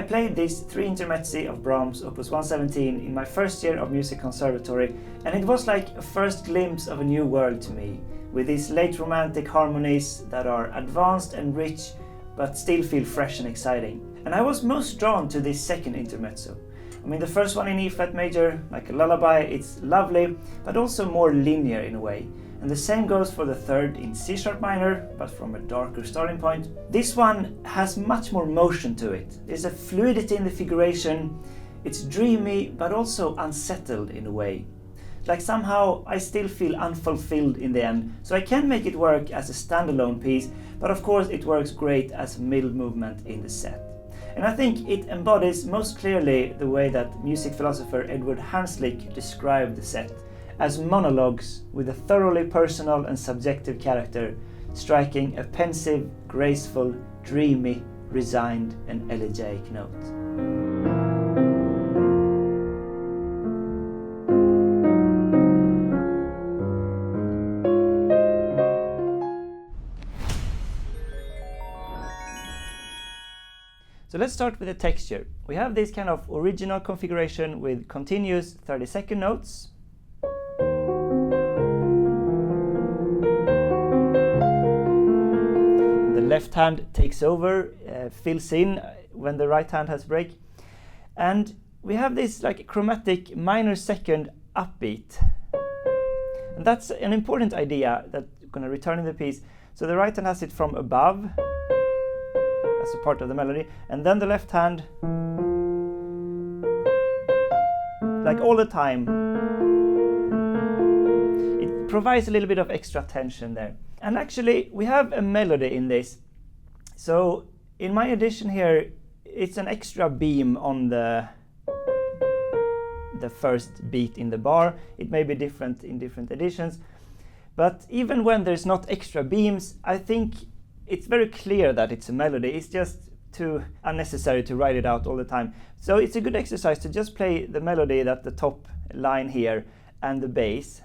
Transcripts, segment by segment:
played these 3 intermezzi of Brahms, opus 117, in my first year of music conservatory, and it was like a first glimpse of a new world to me, with these late romantic harmonies that are advanced and rich, but still feel fresh and exciting. And I was most drawn to this second intermezzo. I mean, the first one in E flat major, like a lullaby, it's lovely, but also more linear in a way. And the same goes for the third in C sharp minor, but from a darker starting point. This one has much more motion to it. There's a fluidity in the figuration. It's dreamy, but also unsettled in a way. Like somehow I still feel unfulfilled in the end, so I can make it work as a standalone piece, but of course it works great as a middle movement in the set. And I think it embodies most clearly the way that music philosopher Edward Hanslick described the set, as monologues with a thoroughly personal and subjective character, striking a pensive, graceful, dreamy, resigned and elegiac note. So let's start with the texture. We have this kind of original configuration with continuous 30-second notes. The left hand takes over, fills in when the right hand has break. And we have this like chromatic minor second upbeat. And that's an important idea that I'm going to return in the piece. So the right hand has it from above as a part of the melody, and then the left hand, like all the time, it provides a little bit of extra tension there. And actually we have a melody in this. So in my edition here, it's an extra beam on the first beat in the bar. It may be different in different editions, but even when there's not extra beams, I think it's very clear that it's a melody. It's just too unnecessary to write it out all the time. So it's a good exercise to just play the melody at the top line here and the bass.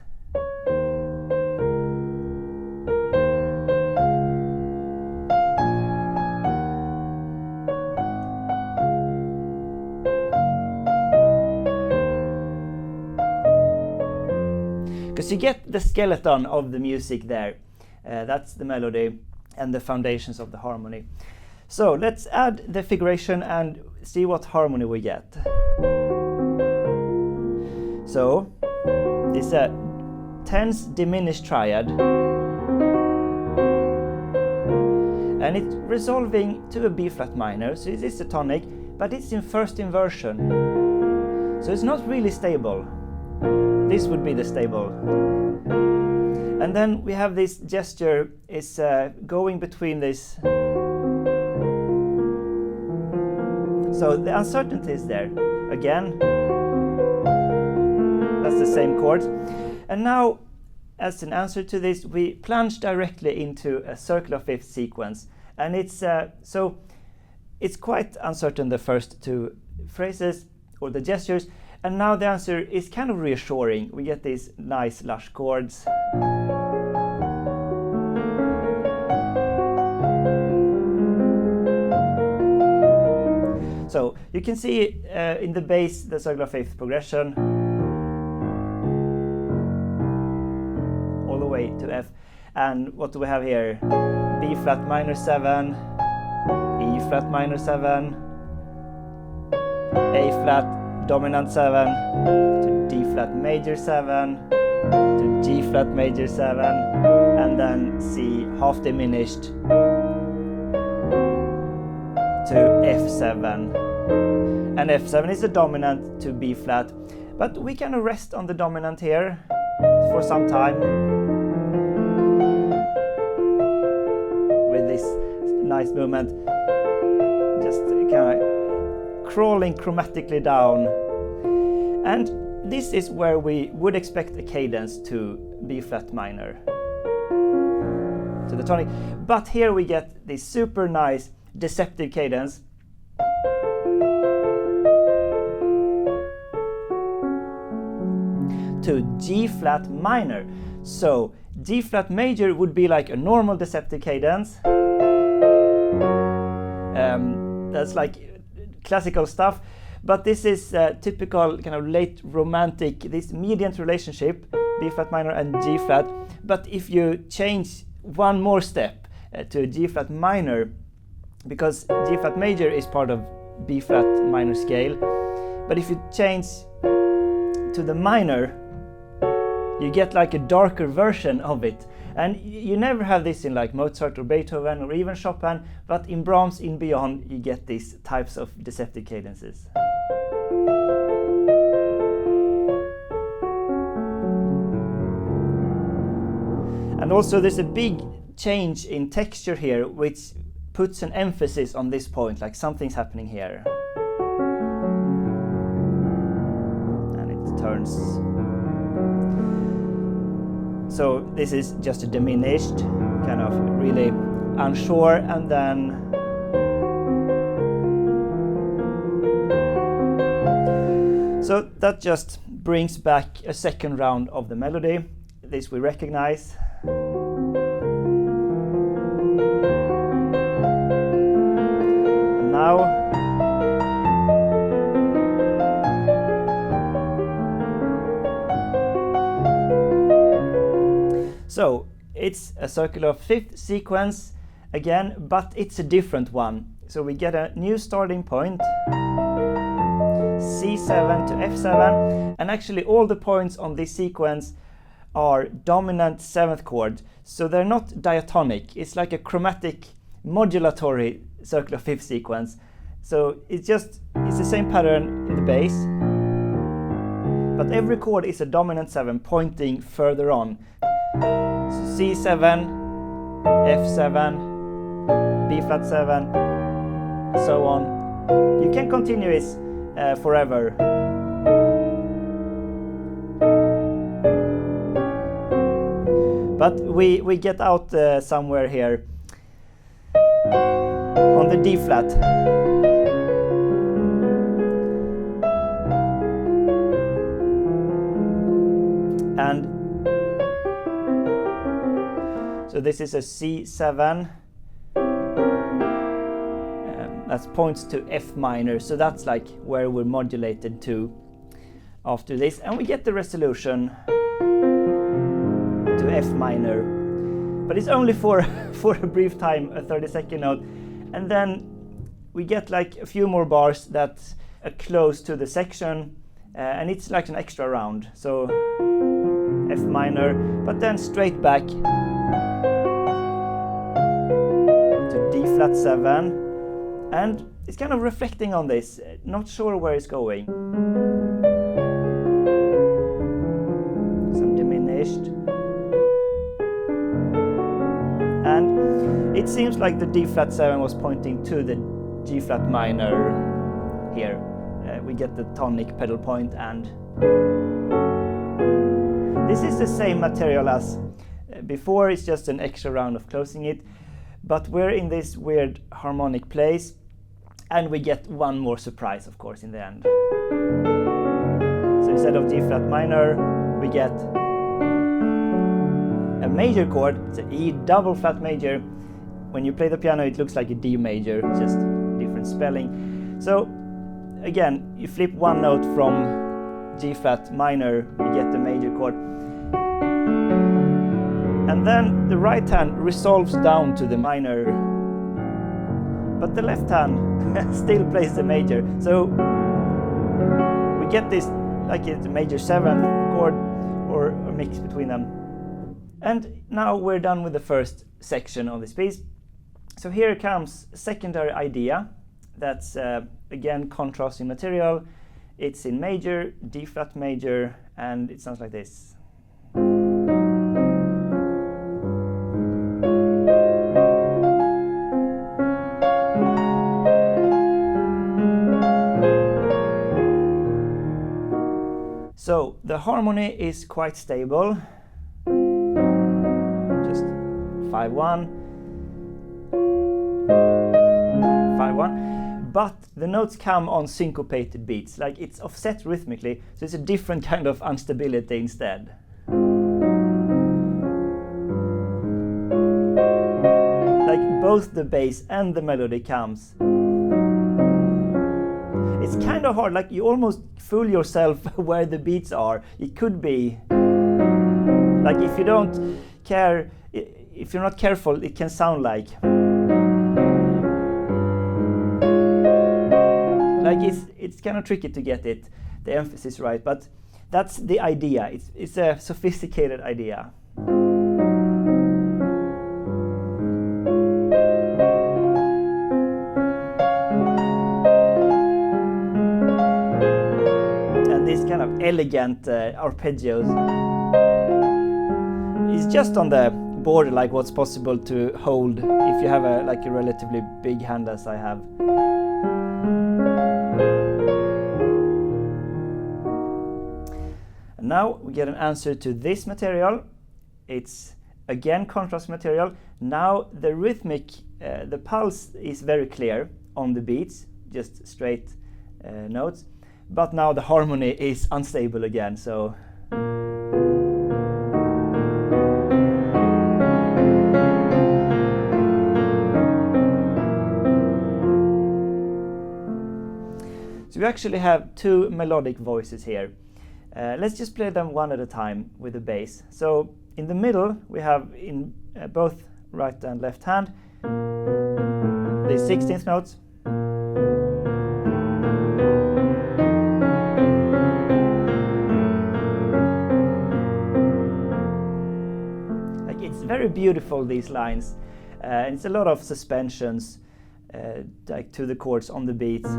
Because you get the skeleton of the music there. That's the melody and the foundations of the harmony. So let's add the figuration and see what harmony we get. So it's a tense diminished triad, and it's resolving to a B flat minor, so it is a tonic, but it's in first inversion, so it's not really stable. This would be the stable. And then we have this gesture is going between this. So the uncertainty is there. Again, that's the same chord. And now, as an answer to this, we plunge directly into a circular fifth sequence. And it's so it's quite uncertain, the first 2 phrases or the gestures. And now the answer is kind of reassuring. We get these nice lush chords. So you can see in the bass the circular fifth progression all the way to F. And what do we have here? B flat minor 7, E flat minor 7, A flat dominant 7 to D flat major 7 to G flat major 7, and then C half diminished to F7. And F7 is a dominant to B flat, but we can rest on the dominant here for some time with this nice movement, just kind of crawling chromatically down. And this is where we would expect a cadence to B flat minor, to the tonic, but here we get this super nice deceptive cadence to G flat minor. So G flat major would be like a normal deceptive cadence. That's like classical stuff, but this is typical kind of late romantic, this mediant relationship, B flat minor and G flat. But if you change one more step to G flat minor, because G flat major is part of B flat minor scale, but if you change to the minor, you get like a darker version of it. And you never have this in like Mozart or Beethoven or even Chopin, but in Brahms, in Beyond, you get these types of deceptive cadences. And also there's a big change in texture here, which puts an emphasis on this point, like something's happening here. And it turns. So this is just a diminished, kind of really unsure, and then so that just brings back a second round of the melody. This we recognize. And now so it's a circular fifth sequence again, but it's a different one. So we get a new starting point, C7 to F7, and actually all the points on this sequence are dominant 7th chord, so they're not diatonic. It's like a chromatic modulatory circular fifth sequence. So it's the same pattern in the bass, but every chord is a dominant 7 pointing further on. So C7, F7, B flat 7, so on. You can continue this forever. But we get out somewhere here on the D flat. And so this is a C7. That points to F minor, so that's like where we're modulated to after this, and we get the resolution to F minor, but it's only for a brief time, a 30-second note, and then we get like a few more bars that are close to the section, and it's like an extra round, so F minor, but then straight back to D flat 7. And it's kind of reflecting on this, not sure where it's going. Some diminished. And it seems like the D flat 7 was pointing to the G flat minor here. We get the tonic pedal point, and this is the same material as before, it's just an extra round of closing it. But we're in this weird harmonic place. And we get one more surprise, of course, in the end. So instead of G flat minor, we get a major chord. It's an E double flat major. When you play the piano, it looks like a D major, just different spelling. So again, you flip one note from G flat minor, you get the major chord. And then the right hand resolves down to the minor, but the left hand still plays the major. So we get this like it's a major 7th chord or a mix between them. And now we're done with the first section of this piece. So here comes a secondary idea that's again contrasting material. It's in major, D flat major, and it sounds like this. So the harmony is quite stable, just 5-1, 5-1, but the notes come on syncopated beats, like it's offset rhythmically, so it's a different kind of instability instead. Like both the bass and the melody comes It's kind of hard, like you almost fool yourself where the beats are. It could be, like if you don't care, if you're not careful, it can sound like it's kind of tricky to get the emphasis right, but that's the idea. It's a sophisticated idea. And this kind of elegant arpeggios is just on the border, like what's possible to hold if you have a relatively big hand as I have. And now we get an answer to this material. It's again contrast material. Now the rhythmic, the pulse is very clear on the beats, just straight notes. But now the harmony is unstable again, so we actually have two melodic voices here. Let's just play them one at a time with the bass. So in the middle we have in both right and left hand the 16th notes. Like it's very beautiful, these lines. And it's a lot of suspensions like to the chords on the beats.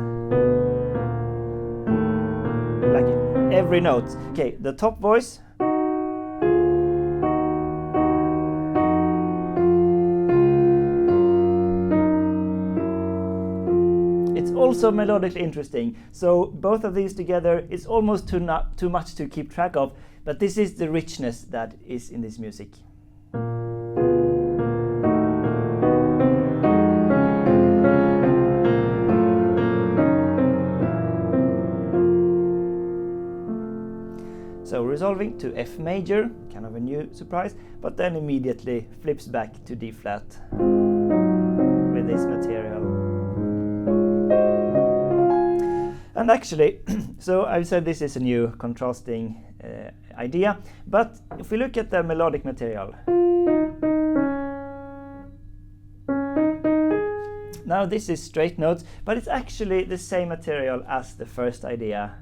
Like every note. Okay, the top voice. It's also melodically interesting. So both of these together, it's almost too much to keep track of, but this is the richness that is in this music. So resolving to F major, kind of a new surprise, but then immediately flips back to D flat with this material. And actually, so I've said this is a new contrasting idea, but if we look at the melodic material, now this is straight notes, but it's actually the same material as the first idea.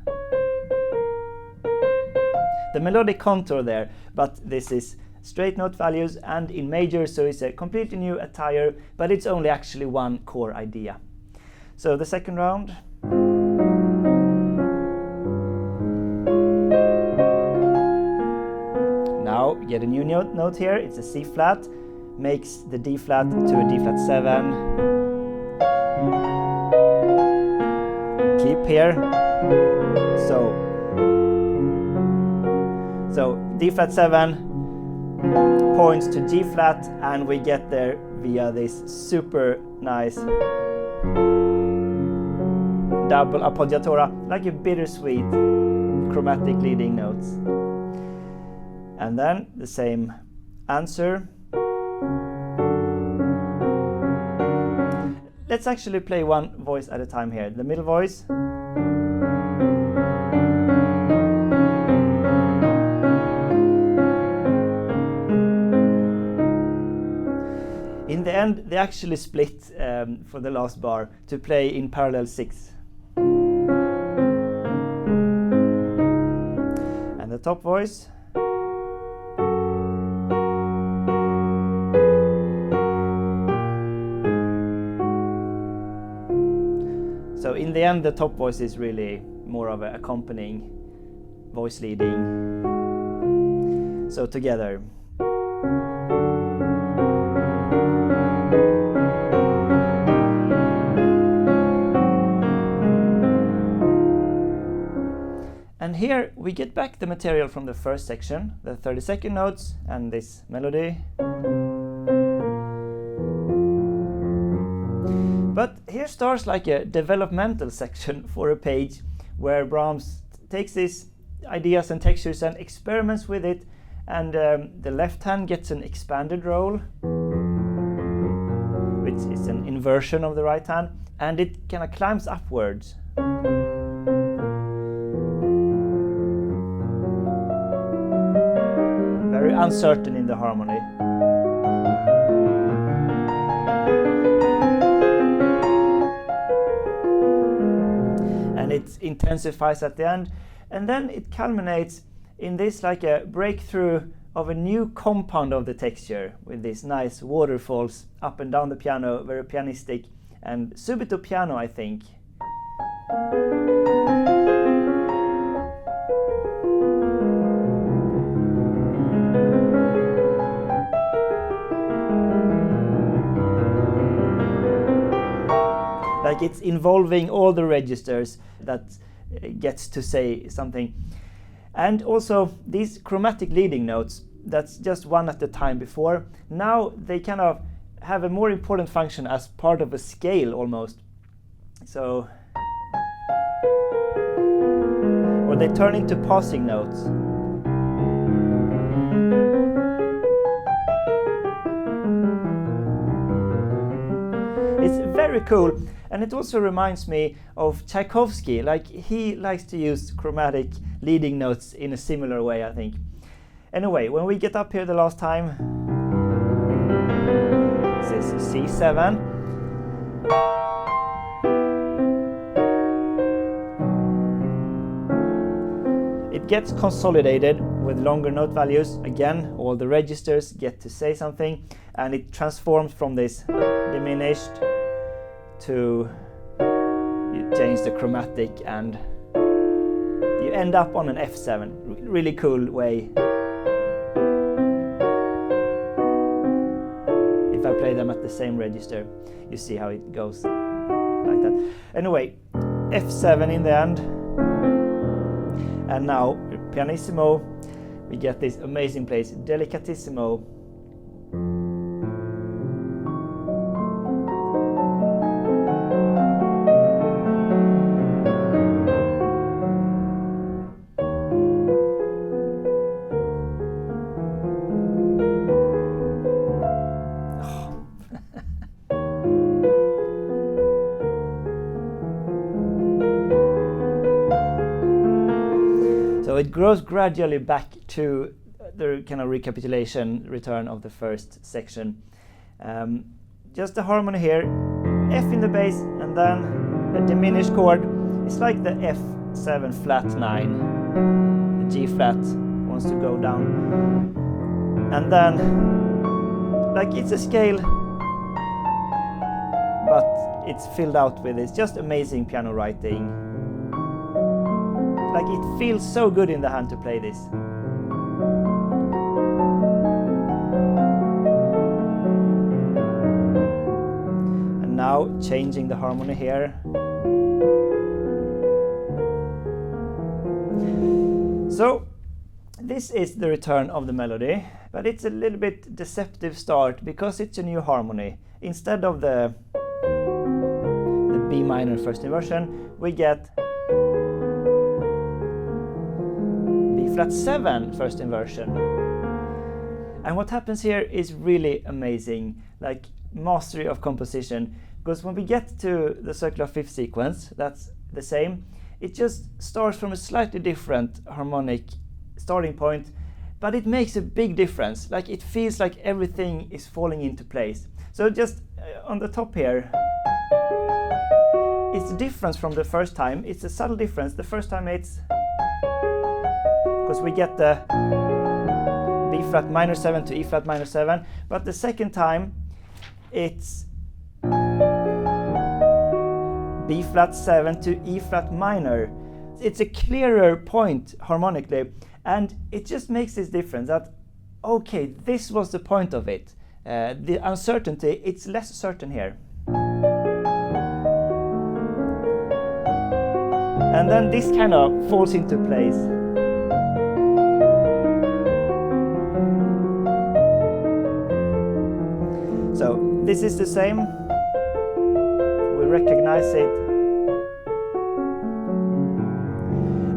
The melodic contour there, but this is straight note values and in major, so it's a completely new attire, but it's only actually one core idea. So the second round. Now we get a new note here, it's a C flat, makes the D flat to a D flat 7. Keep here. So D flat 7 points to G flat, and we get there via this super nice double appoggiatura, like a bittersweet chromatic leading notes. And then the same answer. Let's actually play one voice at a time here. The middle voice. In the end, they actually split for the last bar to play in parallel 6. And the top voice. So in the end, the top voice is really more of an accompanying voice leading. So together. And here we get back the material from the first section, the 32nd notes and this melody. But here starts like a developmental section for a page where Brahms takes these ideas and textures and experiments with it, and the left hand gets an expanded roll, which is an inversion of the right hand, and it kind of climbs upwards. uncertain in the harmony. And it intensifies at the end, and then it culminates in this like a breakthrough of a new compound of the texture with these nice waterfalls up and down the piano, very pianistic and subito piano, I think. Like it's involving all the registers that gets to say something. And also these chromatic leading notes, that's just one at a time before. Now they kind of have a more important function as part of a scale almost. So, or they turn into passing notes. It's very cool, and it also reminds me of Tchaikovsky. Like he likes to use chromatic leading notes in a similar way, I think. Anyway, when we get up here the last time, this is C7. It gets consolidated with longer note values. Again, all the registers get to say something, and it transforms from this diminished to, you change the chromatic and you end up on an F7. Really cool way. If I play them at the same register, you see how it goes like that. Anyway, F7 in the end. And now pianissimo, we get this amazing place, delicatissimo. So it grows gradually back to the kind of recapitulation return of the first section. Just the harmony here, F in the bass, and then the diminished chord. It's like the F7 flat 9. The G flat wants to go down. And then, like it's a scale, but it's filled out with this just amazing piano writing. Like it feels so good in the hand to play this. And now changing the harmony here. So this is the return of the melody, but it's a little bit deceptive start because it's a new harmony. Instead of the B minor first inversion, we get flat 7 first inversion. And what happens here is really amazing, like mastery of composition, because when we get to the circular fifth sequence, that's the same. It just starts from a slightly different harmonic starting point, but it makes a big difference. Like it feels like everything is falling into place. So just on the top here, it's a difference from the first time. It's a subtle difference. The first time it's because we get the B flat minor 7 to E flat minor 7, but the second time it's B flat 7 to E flat minor. It's a clearer point harmonically, and it just makes this difference that, okay, this was the point of it. The uncertainty, it's less certain here. And then this kind of falls into place. So this is the same, we recognize it.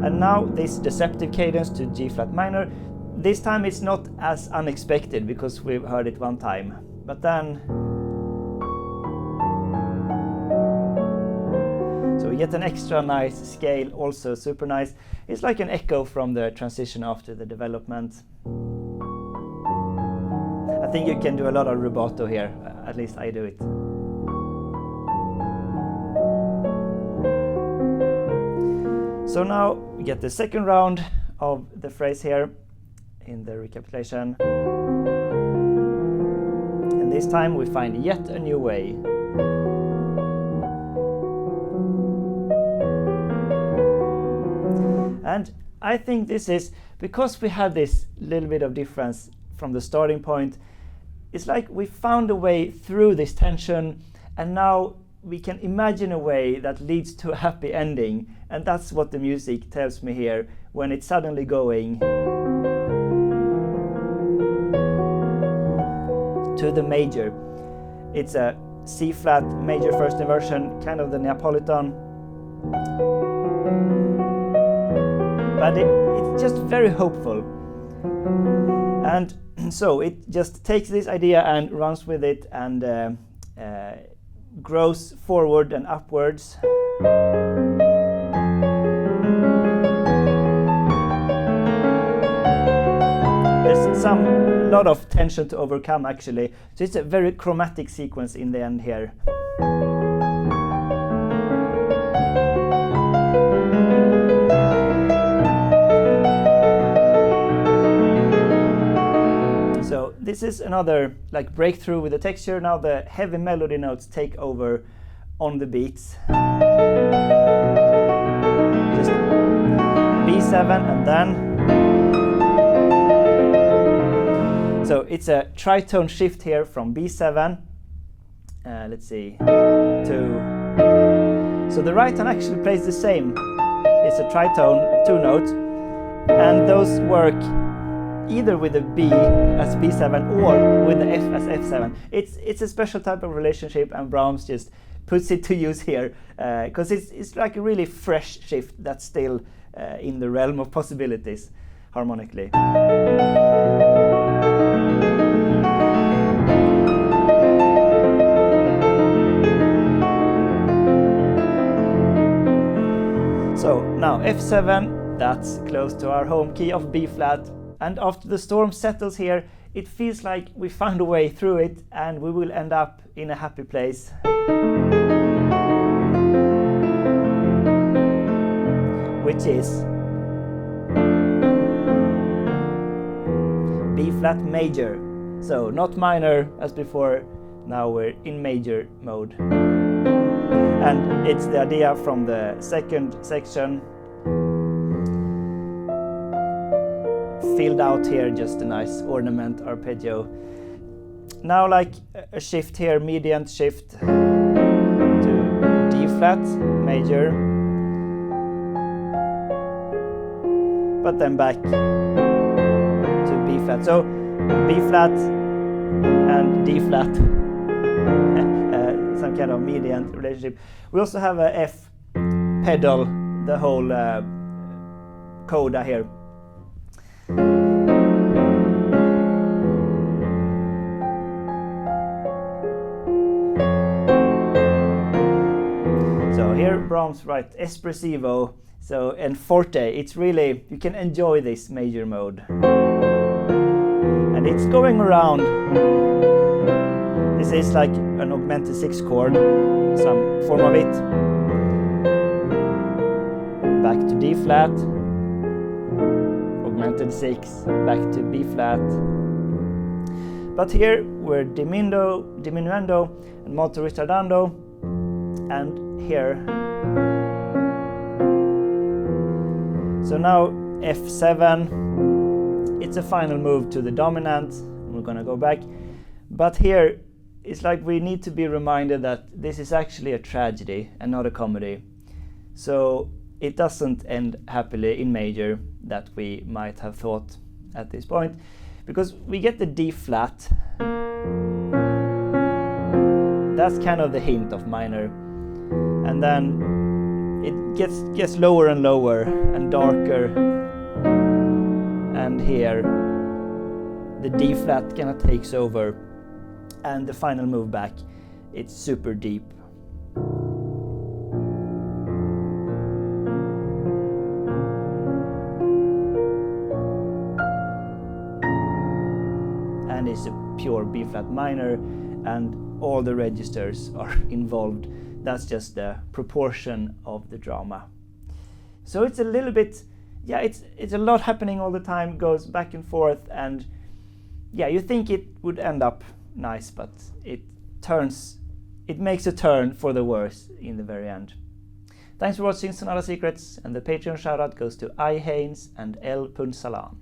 And now this deceptive cadence to G flat minor. This time it's not as unexpected because we've heard it one time. But then, so we get an extra nice scale, also super nice. It's like an echo from the transition after the development. think you can do a lot of rubato here, at least I do it. So now we get the second round of the phrase here in the recapitulation. And this time we find yet a new way. And I think this is, because we had this little bit of difference from the starting point, it's like we found a way through this tension, and now we can imagine a way that leads to a happy ending. And that's what the music tells me here, when it's suddenly going to the major. It's a C flat major first inversion, kind of the Neapolitan. But it's just very hopeful. And so it just takes this idea and runs with it and grows forward and upwards. There's a lot of tension to overcome actually. So it's a very chromatic sequence in the end here. So this is another like breakthrough with the texture. Now the heavy melody notes take over on the beats. Just B7 and then. So it's a tritone shift here from B7. Let's see, to. So the right hand actually plays the same. It's a tritone, 2 notes, and those work either with a B as B7 or with the F as F7. It's a special type of relationship, and Brahms just puts it to use here because it's like a really fresh shift that's still in the realm of possibilities harmonically. So now F7, that's close to our home key of B flat. And after the storm settles here, it feels like we found a way through it and we will end up in a happy place. Which is B flat major. So not minor as before, now we're in major mode. And it's the idea from the second section. Filled out here, just a nice ornament arpeggio. Now like a shift here, median shift to D flat major, but then back to B flat. So B flat and D flat, some kind of median relationship. We also have a F pedal, the whole coda here. So here Brahms writes espressivo, so and forte. It's really, you can enjoy this major mode, and it's going around. This is like an augmented 6 chord, some form of it. Back to D flat. Augmented 6, back to B flat. But here we're diminuendo and molto ritardando, and here. So now F7, it's a final move to the dominant. We're gonna go back. But here it's like we need to be reminded that this is actually a tragedy and not a comedy. So it doesn't end happily in major that we might have thought at this point, because we get the D flat. That's kind of the hint of minor, and then it gets lower and lower and darker, and here the D flat kind of takes over, and the final move back, it's super deep. And it's a pure B flat minor and all the registers are involved. That's just the proportion of the drama. So it's a little bit, yeah, it's a lot happening all the time, goes back and forth, and yeah, you think it would end up nice, but it makes a turn for the worse in the very end. Thanks for watching Sonata Secrets, and the Patreon shoutout goes to I. Haynes and L. Punsalan.